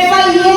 FIA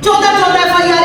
14 FIR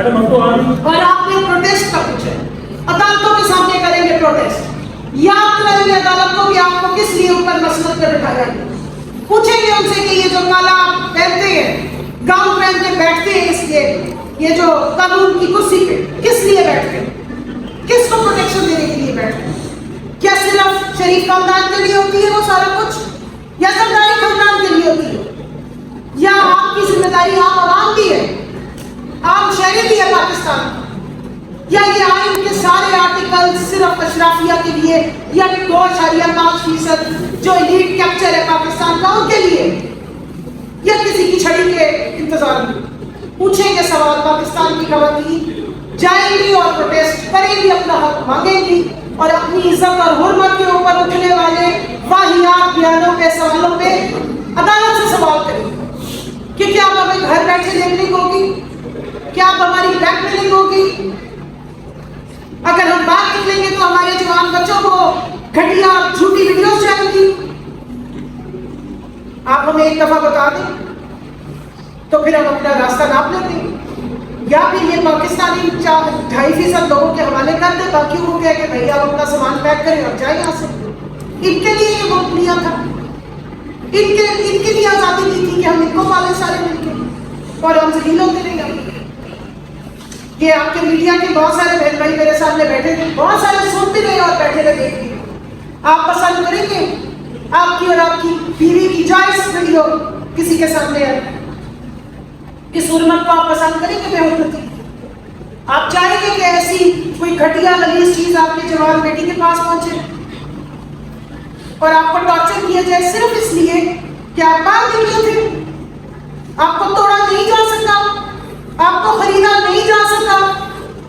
اور آپ نے پروٹیسٹ کا پوچھا عدالتوں کے سامنے کریں گے پروٹیسٹ، یاد کریں گے عدالت کو کہ آپ کو کس لیے اوپر مسلط کر بٹھایا گیا، پوچھیں گے ان سے کہ یہ جو کالا آپ پہنتے ہیں، گاؤن پہن کے بیٹھتے ہیں، اس لیے یہ جو قانون کی کرسی پہ کس لیے بیٹھتے ہیں، کس کو پروٹیکشن دینے کے لیے بیٹھتے ہیں؟ کیا صرف شریف خاندان کے لیے ہوتی ہے وہ سارا کچھ، یا سرکاری خاندان کے لیے ہوتی ہے، یا آپ کی ذمہ داری عام عوام کی ہے، عام شہری بھی ہے پاکستان کی، یا یہ آئین کے سارے آرٹیکل صرف اشرافیہ کے لیے یا 2.5% جو ایلیٹ کیپچر ہے پاکستان کا ان کے لیے، یا کسی کی چھڑی کے انتظار میں؟ پوچھیں گے سوال پاکستان کی خواتین، جائیں گی اور پروٹیسٹ کریں گی، اپنا حق مانگیں گی، اور اپنی عزت اور حرمت کے اوپر اٹھنے والے واہیات بیانوں پہ سوالوں پہ عدالت سے سوال کریں گے کہ کیا اب ہمیں گھر بیٹھے دیکھنے ہوگی، کیا اب ہماری بلیک میلنگ ہوگی، اگر ہم بات نکلیں گے تو ہمارے جوان بچوں کو گھٹیا جھوٹی ویڈیوز جائیں گی۔ آپ ہمیں ایک دفعہ بتا دیں تو پھر ہم اپنا راستہ ناپ لیتے ہیں، یا پھر یہ پاکستانی 2.5% لوگوں کے حوالے کر دیں، باقی وہ کہہ کہ بھائی آپ اپنا سامان پیک کریں اور جائیں یہاں سے۔ ان کے لیے یہ وقت لیا تھا، ان کے لیے آزادی دی تھی کہ ہم ان کو پالیں سارے مل کے اور ہم ذلیل ہوتے نہیں گئے۔ یہ آپ کے میڈیا کے بہت سارے بہن بھائی میرے سامنے بیٹھے تھے، بہت سارے سنتے رہے اور بیٹھے رہے دیکھ لیے۔ آپ پسند کریں گے آپ کی اور آپ کی بیوی کی جائز ویڈیو کسی کے سامنے ہے، اس حرمت کو آپ پسند کریں گے؟ بے حرمتی آپ چاہیں گے کہ ایسی کوئی گھٹیا غلیظ چیز آپ کے جوان بیٹی کے پاس پہنچے اور آپ کو ٹارچر کیا جائے صرف اس لیے کہ آپ باہر نکلے تھے، آپ کو توڑا نہیں جا سکا، آپ کو خریدا نہیں جا سکا،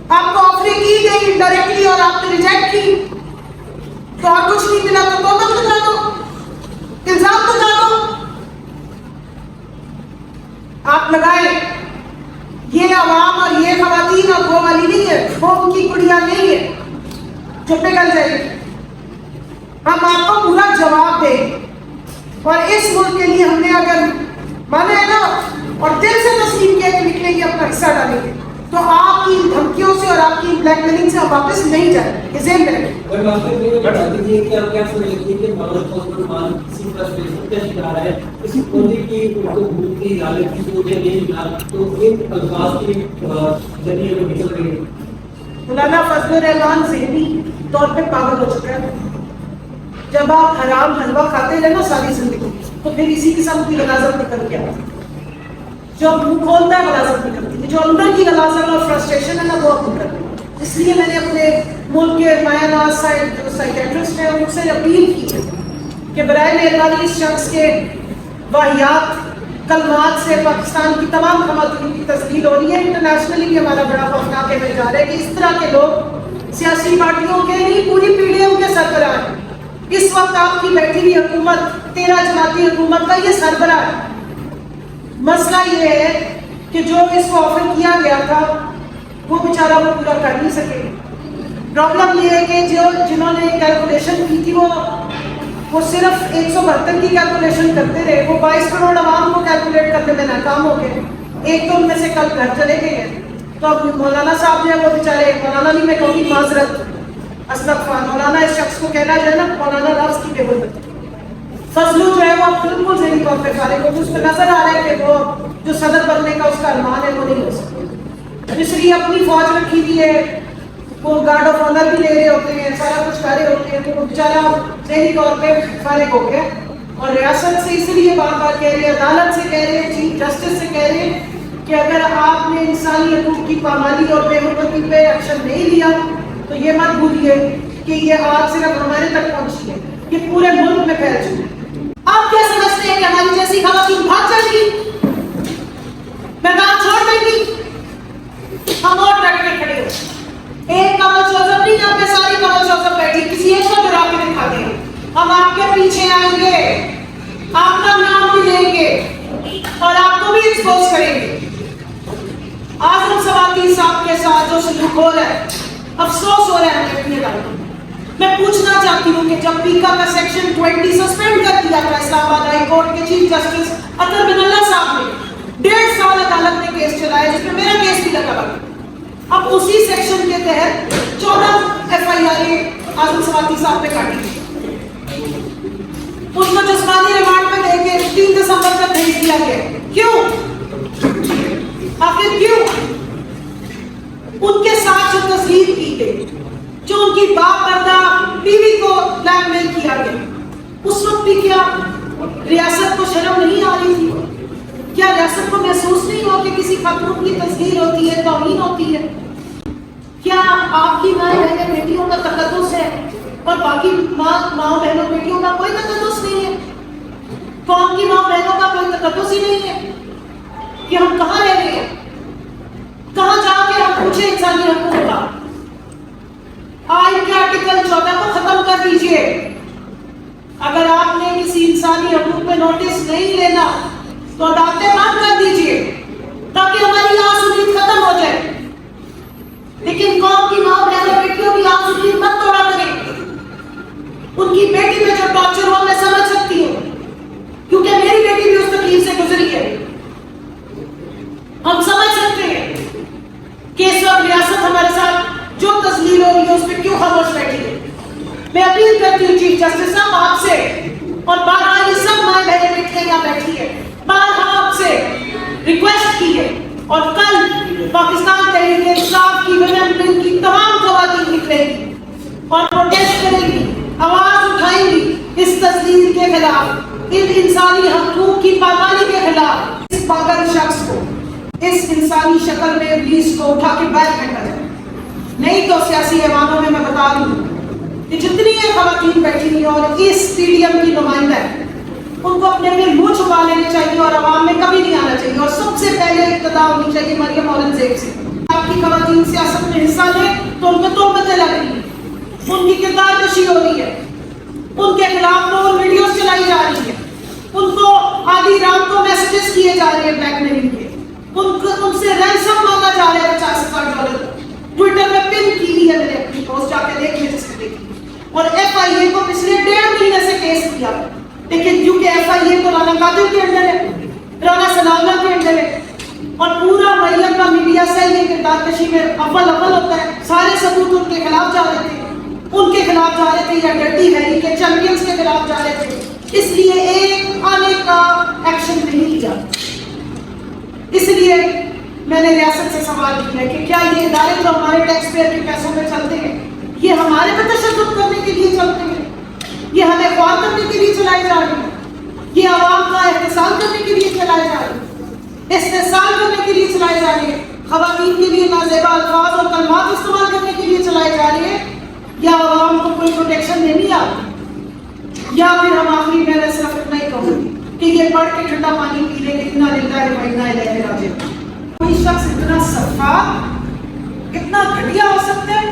آپ کو آفر کی گئی ڈائریکٹلی اور آپ نے ریجیکٹ کی، تو اور کچھ نہیں ملا تو تہمت لگا دو، الزام لگا دو، آپ لگائے۔ یہ عوام اور یہ خواتین اور وہ والی نہیں ہے، وہ ان کی کڑیاں نہیں ہے جو پگھل جائے گی۔ ہم آپ کو پورا جواب دیں اور اس ملک کے لیے ہم نے اگر مانا ہے نا اور دل سے تسلیم کیا کہ نکلیں گے اپنا حصہ ڈالیں گے، تو آپ کی دھمکیوں سے اور آپ کی بلیک میلنگ سے آپ واپس نہیں جائیں گے، یہ ذہن میں رکھیں۔ مولانا فضل الرحمان ذہنی طور پہ پاگل ہو چکا ہے۔ جب آپ حرام حلوہ کھاتے رہے نا ساری زندگی تو پھر اسی قسم کی غلاظت نکل کے آتی، جو منہ کھولتا ہے غلاظت نکلتی ہے، جو اندر کی غلاظت اور فرسٹریشن ہے نا وہ اب نکلتی ہے۔ اس لیے میں نے اپنے ملک کے مایا ناز سائیکیٹرسٹ ہیں ان سے اپیل کی ہے کہ برائے مہربانی اس شخص کے واہیات کلمات سے پاکستان کی تمام خواتین کی تذلیل ہو رہی ہے۔ انٹرنیشنلی بھی ہمارا بڑا خوفناک امیج آ رہا ہے کہ اس طرح کے لوگ سیاسی پارٹیوں کے نہیں پوری PDM کے سربراہ ہیں۔ اس وقت آپ کی بیٹھی ہوئی حکومت 13 جماعتی حکومت کا یہ سربراہ ہے۔ مسئلہ یہ ہے کہ جو اس کو آفر کیا گیا تھا وہ بیچارہ وہ پورا کر نہیں سکے۔ پرابلم یہ ہے کہ جنہوں نے کیلکولیشن کی تھی وہ صرف 172 کی کیلکولیشن کرتے رہے، وہ 22 کروڑ عوام کو کیلکولیٹ کرنے میں ناکام ہو گئے۔ ایک تو ان میں سے کل گھر چلے گئے ہیں، تو اب مولانا صاحب جو ہے وہ بیچارے، مولانا نہیں میں کہوں گی معذرت، استغفار، مولانا اس شخص کو کہنا جو ہے نا مولانا لفظ کی بے حرمتی۔ فضلو جو ہے وہ بالکل ذہنی طور پہ فارغ ہو، اس پہ نظر آ رہا ہے کہ وہ جو صدر بننے کا اس کا ارمان ہے وہ نہیں ہو سکتا۔ اس لیے اپنی فوج رکھی ہوئی ہے، وہ گارڈ آف آنر بھی لے رہے ہوتے ہیں، سارا کچھ کر رہے ہوتے ہیں، تو وہ بیچارہ ذہنی طور پہ فارغ ہو گیا۔ اور ریاست سے اس لیے بار بار کہہ رہے ہیں، عدالت سے کہہ رہے ہیں، چیف جسٹس سے کہہ رہے ہیں کہ اگر آپ نے انسانی حقوق کی پامالی اور بے حرمتی پہ ایکشن نہیں لیا تو یہ مت بھولیے کہ یہ آج صرف ہمارے تک پہنچی ہے، یہ پورے ملک میں پھیل چکی ہے۔ آپ کیا سمجھتے ہیں کہ ہماری جیسی خواتین بھاگ جائیں گی، میدان چھوڑ دیں گی؟ ہم اور ڈٹ کے کھڑے ہو، ایک کمل شوزب نہیں جب پہ ساری کمل شوزب بیٹھی، کسی ایک کو گرا کے دکھا دیں، ہم آپ کے پیچھے آئیں گے، آپ کا نام بھی لیں گے اور آپ کو بھی ایکسپوز کریں گے۔ اعظم سواتی صاحب کے ساتھ جو سلوک ہو رہا ہے، افسوس ہو رہا ہے ہمیں اپنے عدالتوں میں۔ میں پوچھنا چاہتی ہوں کہ جب پیکا کا سیکشن 20 سسپینڈ کر دیا تھا اسلام آباد ہائی کورٹ کے چیف جسٹس اطہر بن اللہ صاحب نے، 1.5 سال عدالت نے کیس چلایا جس میں میرا کیس بھی لگا ہوا، اب اسی سیکشن کے تحت 14 FIR اعظم سواتی صاحب پہ کاٹی، ان کو جسمانی ریمانڈ میں لے کے 3 دسمبر تک بھیج دیا گیا. کیوں؟ آخر کیوں؟ ان کے ساتھ جو تزہیر کی گئی، جو ان کی باپ پردہ بیوی کو بلیک میل کیا گیا، اس وقت بھی کیا ریاست کو شرم نہیں آ رہی تھی؟ کیا ریاست کو محسوس نہیں ہو کہ کسی خاتون کی تزہیر ہوتی ہے، توہین ہوتی ہے؟ کیا آپ کی ماں بہنیں بیٹیوں کا تقدس ہے اور باقی ماں بہنوں بیٹیوں کا کوئی تقدس نہیں ہے؟ قوم کی ماں بہنوں کا کوئی تقدس ہی نہیں ہے کہ ہم کہاں رہ رہے ہیں؟ کہاں جا کے ہم پوچھیں انسانی حقوق کا؟ آئین کے آرٹیکل 14 کو ختم کر دیجئے. اگر آپ نے کسی انسانی حقوق پہ نوٹس نہیں لینا تو عدالتیں بند کر دیجئے تاکہ ہماری آس امید ختم ہو جائے. لیکن قوم کی ماں بہنوں بیٹیوں کی آس امید مت توڑا کریں. ان کی بیٹی میں جو ٹارچر ہو میں سمجھ سکتی ہوں، کیونکہ میری بیٹی بھی اس تکلیف سے گزری ہے. ہم سمجھ سکتے ہیں کہ اس وقت ریاست ہمارے ساتھ جو تسلیل ہو رہی ہے اس پہ کیوں خاموش بیٹھی ہے. میں اپیل کرتی ہوں چیف جسٹس صاحب آپ سے، اور بارہا یہ سب مائیں بہنیں بیٹھیاں یہاں بیٹھی ہے، بارہا آپ سے ریکویسٹ کی ہے، اور کل پاکستان تحریک انصاف کی ویمن ونگ کی تمام خواتین نکلے گی اور پروٹیسٹ کریں گی، آواز اٹھائیں گی اس تسلیل کے خلاف، ان انسانی حقوق کی پامالی کے خلاف. اس پاگل شخص کو، اس انسانی شکل میں ابلیس کو اٹھا کے باہر پھینکا جائے. نہیں تو سیاسی ایوانوں میں بتا دوں کہ جتنی یہ خواتین بیٹھی ہیں اور اس اسٹیڈیم کی نمائندہ ہے، ان کو اپنے منہ چھپا لینے چاہیے اور عوام میں کبھی نہیں آنا چاہیے. اور سب سے پہلے ابتدا ہونی چاہیے مریم اورنگزیب سے. آپ کی خواتین سیاست میں حصہ لیں تو ان کو تہمتیں لگ رہی ہیں، ان کی کردار کشی ہو رہی ہے، ان کے خلاف پول ویڈیوز چلائی جا رہی ہے، ان کو آدھی رات کو میسجز کیے جا رہے ہیں بلیک میلنگ کے، ان سے رینسم مانگا جا رہا ہے $50,000. ٹویٹر میں پن کی ہوئی ہے میں نے اپنی پوسٹ، جا کے دیکھ لیں جس نے دیکھی. اور FIA کو پچھلے 1.5 مہینے سے کیس کیا، لیکن کیونکہ FIA تو رانا قادر کے انڈر ہے، رانا ثناءاللہ کے انڈر ہے، اور پورا مریم کا میڈیا سیل یہ کردار کشی میں اول ہوتا ہے. سارے ثبوت ان کے خلاف جا رہے تھے، ان کے خلاف جا رہے تھے، یا ڈرٹی ہیری کے چیمپئنز کے خلاف جا رہے تھے. اس لیے ایک آنے کا ایکشن نہیں لیا. اس لیے میں نے ریاست سے سوال کیا کہ کیا یہ ادارے جو ہمارے ٹیکس پیئر کے پیسوں میں چلتے ہیں یہ ہمارے پہ تشدد کرنے کے لیے چلتے ہیں؟ یہ ہمیں خوار کرنے کے لیے چلائے جا رہے ہیں؟ یہ عوام کا احتساب کرنے کے لیے چلائے جا رہے ہیں؟ استحصال کرنے کے لیے چلائے جا رہے ہیں؟ خواتین کے لیے نازیبا الفاظ اور کلمات استعمال کرنے کے لیے چلائے جا رہے ہیں؟ یا عوام کو کوئی پروٹیکشن نہیں آتی؟ یا پھر ہم آخری میں صرف اتنا ہی کہوں گی کہ یہ پڑھ کے ٹھنڈا پانی پی لیں گے اتنا للہ ہے وإنا الیہ راجعون. کوئی شخص اتنا سفاک، اتنا گھٹیا ہو سکتا ہے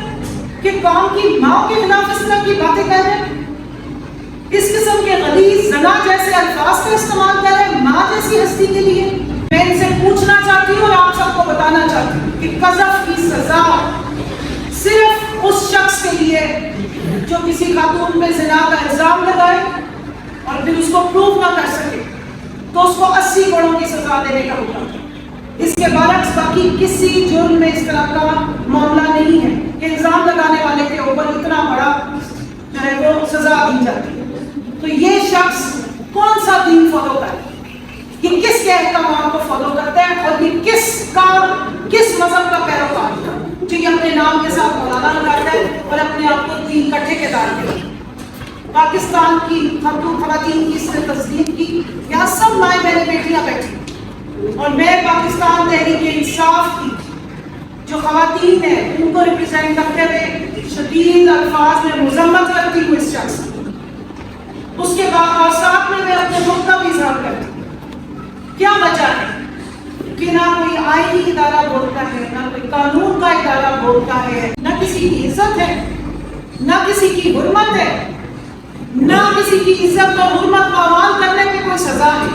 کہ قوم کی ماں کے خلاف اس طرح کی باتیں کر رہے ہیں، اس قسم کے غلیظ زنا جیسے الفاظ کا استعمال کر رہے ہیں ماں جیسی ہستی کے لیے. میں ان سے پوچھنا چاہتی ہوں اور آپ سب کو بتانا چاہتی ہوں کہ قذف کی سزا صرف اس شخص کے لیے جو کسی خاتون پہ زنا کا الزام لگائے اور پھر اس کو پروف نہ کر سکے تو اس کو 80 کروڑوں کی سزا دینے کا ہوگا. اس کے برعکس باقی کسی جرم میں اس طرح کا معاملہ نہیں ہے کہ الزام لگانے والے کے اوپر اتنا بڑا جو ہے وہ سزا دی جاتی ہے. تو یہ شخص کون سا دین فالو کرتا ہے؟ یہ کس کے احکامات کو فالو کرتا ہے؟ اور یہ کس مذہب کا پیروکار ہے جو یہ اپنے نام کے ساتھ مولانا لگاتا ہے اور اپنے آپ کو دین کا ٹھیکیدار کرتا ہے؟ پاکستان کی خواتین کی اس نے تصدیق کی، یہاں سب مائیں بہنیں بیٹیاں بیٹھی، اور میں پاکستان تحریک انصاف کی جو خواتین ہیں ان کو ریپرزینٹ کرتے ہوئے شدید الفاظ میں مذمت کرتی ہوں اس شخص. اس کے بعد اور ساتھ میں اپنے ملک کا بھی اظہار کرتی ہوں. کیا وجہ ہے کہ نہ کوئی آئینی ادارہ بولتا ہے، نہ کوئی قانون کا ادارہ بولتا ہے، نہ کسی کی عزت ہے، نہ کسی کی حرمت ہے، نہ کسی کی عزت اور حرمت کا اعمال کرنے کی کوئی سزا ہے.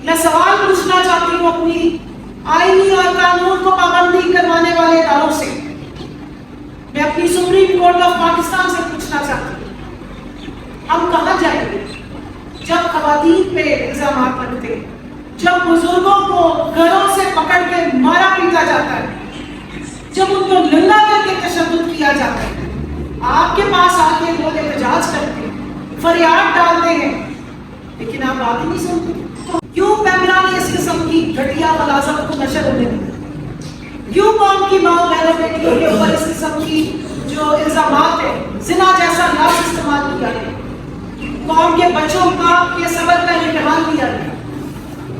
میں سوال پوچھنا چاہتی ہوں اپنی آئینی اور قانون کو پابندی کروانے والے اداروں سے. میں اپنی سپریم کورٹ آف پاکستان سے پوچھنا چاہتی ہوں ہم کہاں جائیں گے جب خواتین پہ الزامات لگتے ہیں، جب بزرگوں کو گھروں سے پکڑ کے مارا پیٹا جاتا ہے، جب ان کو ننگا کر کے تشدد کیا جاتا ہے، آپ کے پاس آ کے لوگ احتجاج کرتے ہیں، فریاد ڈالتے ہیں، لیکن آپ بات ہی نہیں سنتے. کیوں پیمرا نے اس قسم کی گھٹیا ملازمت کو نشر ہونے دیا؟ کیوں قوم کی ماں بہنوں بیٹیوں کے اوپر اس قسم کی جو الزامات ہیں، زنا جیسا لفظ استعمال کیا گیا، قوم کے بچوں کا کے صبر کا امتحان کیا گیا؟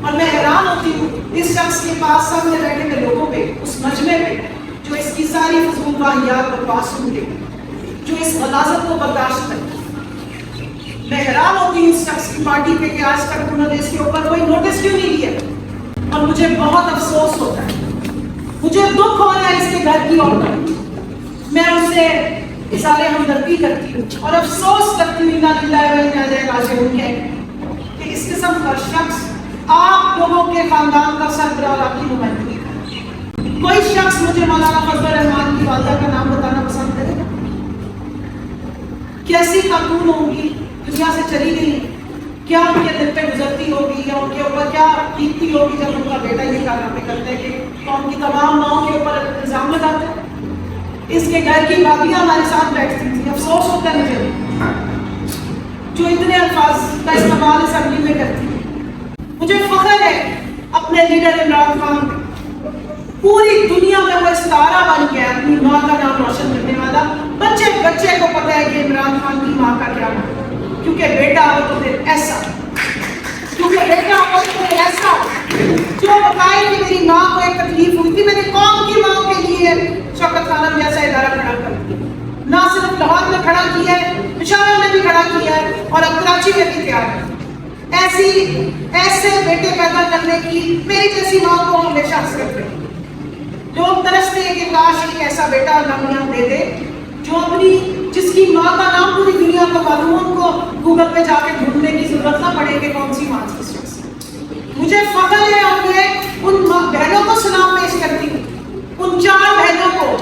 اور میں حیران ہوتی ہوں اس شخص کے پاس سامنے بیٹھے ہوئے لوگوں پہ، اس مجمع پہ جو اس کی ساری فضول واہیات بکواس سنتے، جو اس غلاظت کو برداشت کرتے. میں حیران ہوتی ہوں اس شخص کی پارٹی پہ کہ آج تک انہوں نے اس کے اوپر کوئی نوٹس کیوں نہیں لیا. اور مجھے بہت افسوس ہوتا ہے، مجھے دکھ ہو رہا ہے اس کے گھر کی عورتوں. میں ان سے اظہار ہمدردی کرتی ہوں اور افسوس کرتی ہوں انا للہ و انا الیہ راجعون کہ اس قسم کا شخص آپ لوگوں کے خاندان کا سربراہ اور آپ کی نمائندگی کرے. کوئی شخص مجھے مولانا فضل الرحمان کی والدہ کا نام بتانا پسند کرے گا؟ کیسی خاتون ہوں گی، دنیا سے چلی گئی، کیا ان کے دل پہ گزرتی ہوگی یا ان کے اوپر کیا بیتتی ہوگی جب ان کا بیٹا یہ کارنامے کرتے ہیں کہ قوم کی تمام ماؤں کے اوپر الزام لگاتے ہیں. اس کے گھر کی بابیاں ہمارے ساتھ بیٹھتی تھیں. افسوس ہوتا ہے مجھے جو اتنے الفاظ کا استعمال اسمبلی میں کرتی ہیں. مجھے فخر ہے اپنے لیڈر عمران خان پہ. پوری دنیا میں وہ ستارہ بن گیا اپنی ماں کا نام روشن کرنے والا. بچے بچے کو پتہ ہے کہ عمران خان کی ماں کا کیا نام، کیونکہ بیٹا ہو تو پھر ایسا، کیونکہ بیٹا ہو تو پھر ایسا جو بتائے کہ میری ماں کو ایک تکلیف ہوئی تھی، میں نے قوم کی ماں کے لیے شوکت خانم جیسا ادارہ کھڑا کر دیا. نہ صرف لاہور میں کھڑا کیا ہے، پشاور میں بھی کھڑا کیا ہے اور اب کراچی میں بھی تیار ہے. ایسے بیٹے پیدا کرنے کی میری جیسی ماں کو ہمیشہ حسرت رہی. لوگ ترستے ہیں کہ کاش ایک ایسا بیٹا اللہ ہم دے دے جو جس کی ماں کا نام پوری دنیا کو معلوم ہو، ان کو گوگل پہ جا کے ڈھونڈنے کی ضرورت نہ پڑے کہ کون سی ماں کس شخص. مجھے فخر ہے اور میں ان بہنوں کو سلام پیش کرتی ہوں، ان 4 بہنوں کو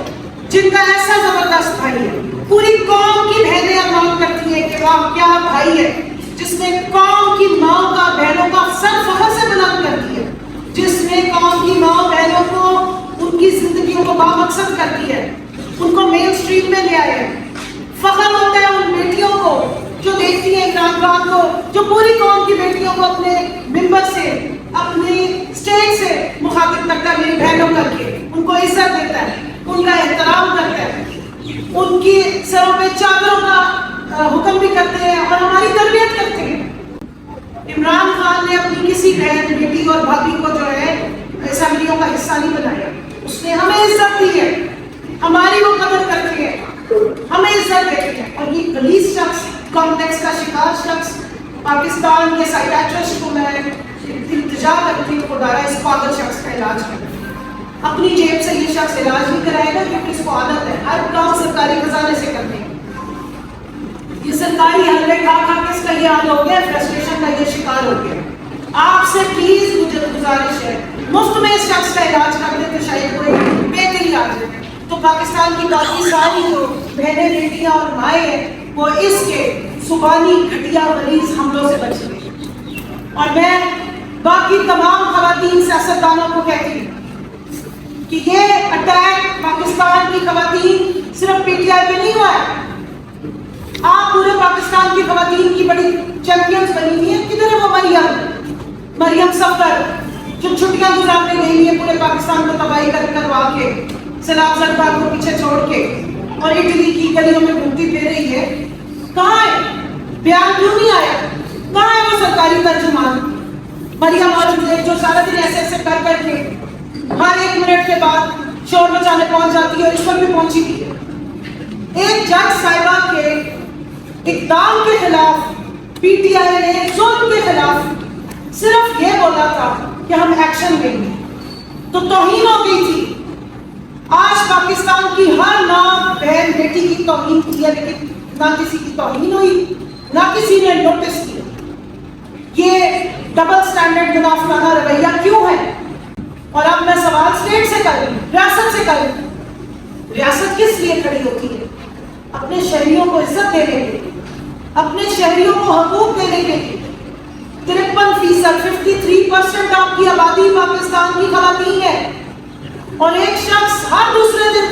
جن کا ایسا زبردست بھائی ہے. پوری قوم کی بہنیں امان کرتی ہیں کہ واہ کیا بھائی ہے جس نے قوم کی ماں کا بہنوں کا سر فخر سے بلند کر دیا، جس نے قوم کی ماں بہنوں کو ان کی زندگیوں کو بامقصد کر دیا ہے، ان کو مین اسٹریم میں لے آئے. فخر ہوتا ہے ان بیٹیوں کو جو دیکھتی ہیں عمران خان کو، جو پوری قوم کی بیٹیوں کو اپنے ممبر سے، اپنی اسٹیج سے مخاطب کرتا ہے میری بہنوں کر کے، ان کو عزت دیتا ہے، ان کا احترام کرتا ہے، ان کی سروں پہ چادروں کا حکم بھی کرتے ہیں اور ہماری تربیت کرتے ہیں. عمران خان نے اپنی کسی بہن، بیٹی اور بھابھی کو جو ہے اسمبلیوں کا حصہ نہیں بنایا. اس نے ہمیں عزت دی ہے، ہماری وہ قدر کرتے ہیں، ہمیں عزت دیتے ہیں. اور یہ غلیظ شخص، کمپلیکس کا شکار شخص، پاکستان کے سائیکیٹرسٹ کو میں التجا کرتی ہوں خدایا اس پاگل شخص کا علاج کریں. اپنی جیب سے یہ شخص علاج نہیں کرائے گا کیونکہ اس کو عادت ہے ہر کام سرکاری خزانے سے کرنے. یہ سرکاری حلوے کھا کھا کے اس کا یہ حال ہو گیا، فرسٹریشن کا یہ شکار ہو گیا. آپ سے پلیز مجھے گزارش ہے مفت میں اس شخص کا علاج کر دیں تو شاید کوئی بہتری آ جائے. تو پاکستان کی باقی ساری جو بہنیں، بیٹیاں اور مائیں ہیں وہ اس کے زبانی گھٹیا غلیظ حملوں سے بچ گئی. اور میں باقی تمام خواتین سیاستدانوں کو کہتی ہوں کہ یہ اٹیک پاکستان کی خواتین صرف پی ٹی آئی پہ نہیں ہوا ہے. آپ پورے پاکستان کی خواتین کی بڑی چیمپئنز بنی ہوئی ہیں. کدھر ہے وہ مریم سفر جو چھٹیاں گزارنے گئی ہے پورے پاکستان کو تباہی کروا کے، سیلاب زدگان کو پیچھے چھوڑ کے، اور اٹلی کی گلیوں میں گھومتی پھر رہی ہے؟ کہاں ہے؟ بیان کیوں نہیں آیا؟ کہاں ہے وہ سرکاری ترجمان مریم اور جو سارا دن ایسے ایسے کر کے ہر 1 منٹ کے بعد شور مچانے پہنچ جاتی ہے اور اس پر بھی پہنچی بھی ہے. ایک جج صاحبہ کے اقدام کے خلاف پی ٹی آئی نے ظلم کے خلاف صرف یہ بولا تھا کہ ہم ایکشن لیں گے تو توہین ہو گئی تھی. آج پاکستان کی ہر ماں بہن بیٹی کی توہین کی ہے، لیکن نہ کسی کی توہین ہوئی، نہ کسی نے نوٹس کیا. یہ ڈبل سٹینڈرڈ منافقانہ رویہ کیوں ہے؟ اور اب میں سوال اسٹیٹ سے کروں، ریاست سے کروں. ریاست کس لیے کھڑی ہوتی ہے؟ اپنے شہریوں کو عزت دینے کے لیے، اپنے شہریوں کو حقوق دینے کے لیے. 53% 53% آپ کی آبادی پاکستان کی خواتین ہے، اور ایک شخص ہر دوسرے دن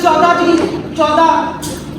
14